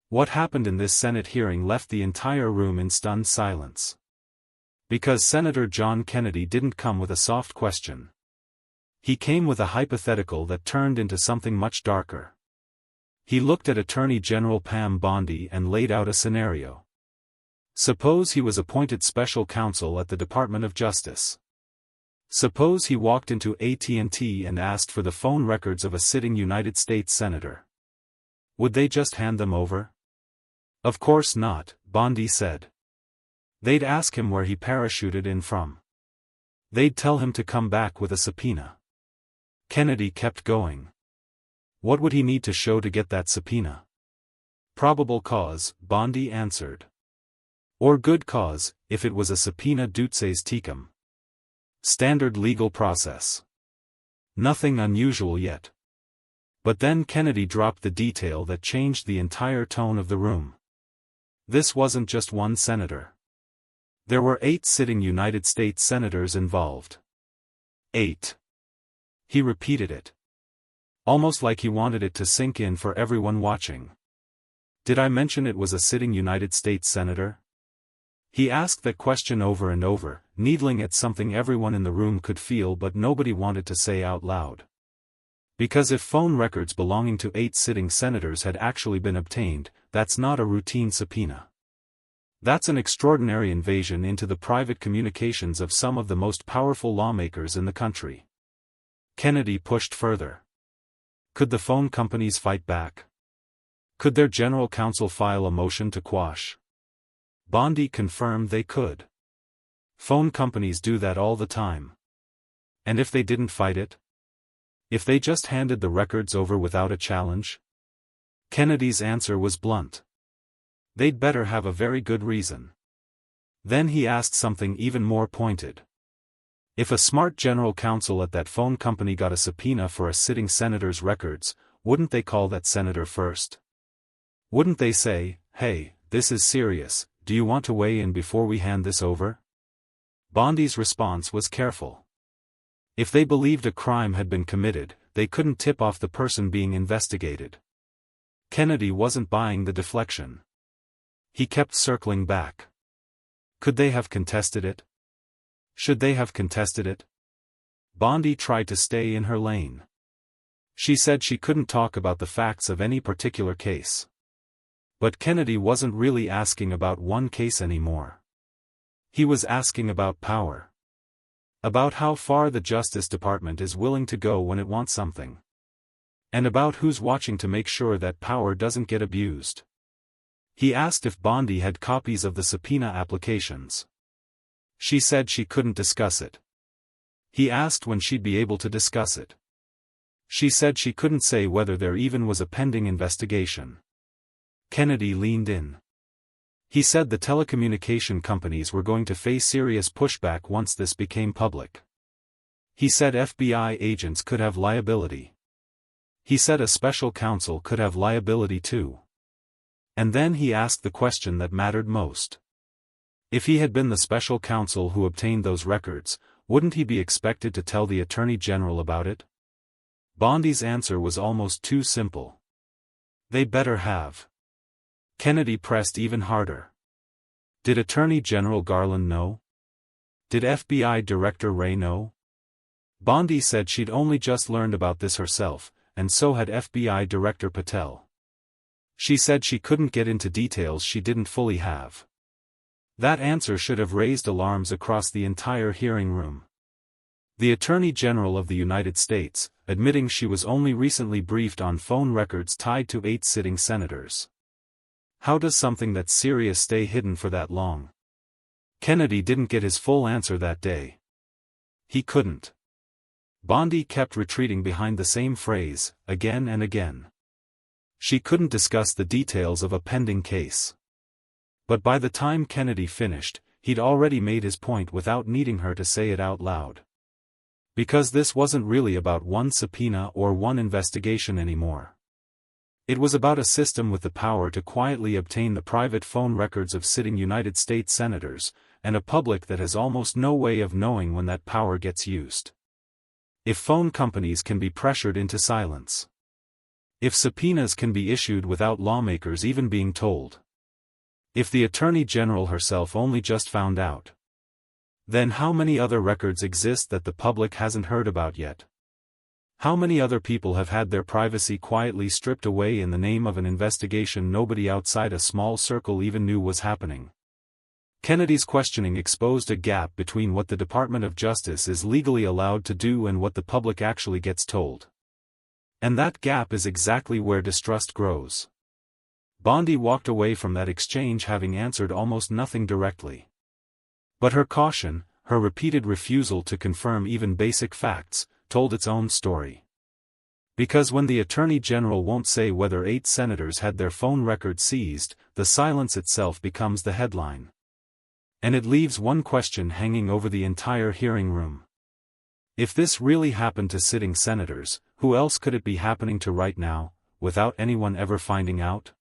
What happened in this Senate hearing left the entire room in stunned silence. Because Senator John Kennedy didn't come with a soft question. He came with a hypothetical that turned into something much darker. He looked at Attorney General Pam Bondi and laid out a scenario. Suppose he was appointed special counsel at the Department of Justice. Suppose he walked into AT&T and asked for the phone records of a sitting United States senator. Would they just hand them over? Of course not, Bondi said. They'd ask him where he parachuted in from. They'd tell him to come back with a subpoena. Kennedy kept going. What would he need to show to get that subpoena? Probable cause, Bondi answered. Or good cause, if it was a subpoena duces tecum. Standard legal process. Nothing unusual yet. But then Kennedy dropped the detail that changed the entire tone of the room. This wasn't just one senator. There were 8 sitting United States senators involved. 8. He repeated it. Almost like he wanted it to sink in for everyone watching. Did I mention it was a sitting United States senator? He asked that question over and over, needling at something everyone in the room could feel but nobody wanted to say out loud. Because if phone records belonging to 8 sitting senators had actually been obtained, that's not a routine subpoena. That's an extraordinary invasion into the private communications of some of the most powerful lawmakers in the country. Kennedy pushed further. Could the phone companies fight back? Could their general counsel file a motion to quash? Bondi confirmed they could. Phone companies do that all the time. And if they didn't fight it? If they just handed the records over without a challenge? Kennedy's answer was blunt. They'd better have a very good reason. Then he asked something even more pointed. If a smart general counsel at that phone company got a subpoena for a sitting senator's records, wouldn't they call that senator first? Wouldn't they say, "Hey, this is serious, do you want to weigh in before we hand this over?" Bondi's response was careful. If they believed a crime had been committed, they couldn't tip off the person being investigated. Kennedy wasn't buying the deflection. He kept circling back. Could they have contested it? Should they have contested it? Bondi tried to stay in her lane. She said she couldn't talk about the facts of any particular case. But Kennedy wasn't really asking about one case anymore. He was asking about power. About how far the Justice Department is willing to go when it wants something. And about who's watching to make sure that power doesn't get abused. He asked if Bondi had copies of the subpoena applications. She said she couldn't discuss it. He asked when she'd be able to discuss it. She said she couldn't say whether there even was a pending investigation. Kennedy leaned in. He said the telecommunication companies were going to face serious pushback once this became public. He said FBI agents could have liability. He said a special counsel could have liability too. And then he asked the question that mattered most. If he had been the special counsel who obtained those records, wouldn't he be expected to tell the Attorney General about it? Bondi's answer was almost too simple. They better have. Kennedy pressed even harder. Did Attorney General Garland know? Did FBI Director Wray know? Bondi said she'd only just learned about this herself, and so had FBI Director Patel. She said she couldn't get into details she didn't fully have. That answer should have raised alarms across the entire hearing room. The Attorney General of the United States, admitting she was only recently briefed on phone records tied to 8 sitting senators. How does something that serious stay hidden for that long? Kennedy didn't get his full answer that day. He couldn't. Bondi kept retreating behind the same phrase, again and again. She couldn't discuss the details of a pending case. But by the time Kennedy finished, he'd already made his point without needing her to say it out loud. Because this wasn't really about one subpoena or one investigation anymore. It was about a system with the power to quietly obtain the private phone records of sitting United States senators, and a public that has almost no way of knowing when that power gets used. If phone companies can be pressured into silence. If subpoenas can be issued without lawmakers even being told. If the Attorney General herself only just found out. Then how many other records exist that the public hasn't heard about yet? How many other people have had their privacy quietly stripped away in the name of an investigation nobody outside a small circle even knew was happening? Kennedy's questioning exposed a gap between what the Department of Justice is legally allowed to do and what the public actually gets told. And that gap is exactly where distrust grows. Bondi walked away from that exchange having answered almost nothing directly. But her caution, her repeated refusal to confirm even basic facts, told its own story. Because when the Attorney General won't say whether 8 senators had their phone records seized, the silence itself becomes the headline. And it leaves one question hanging over the entire hearing room. If this really happened to sitting senators, who else could it be happening to right now, without anyone ever finding out?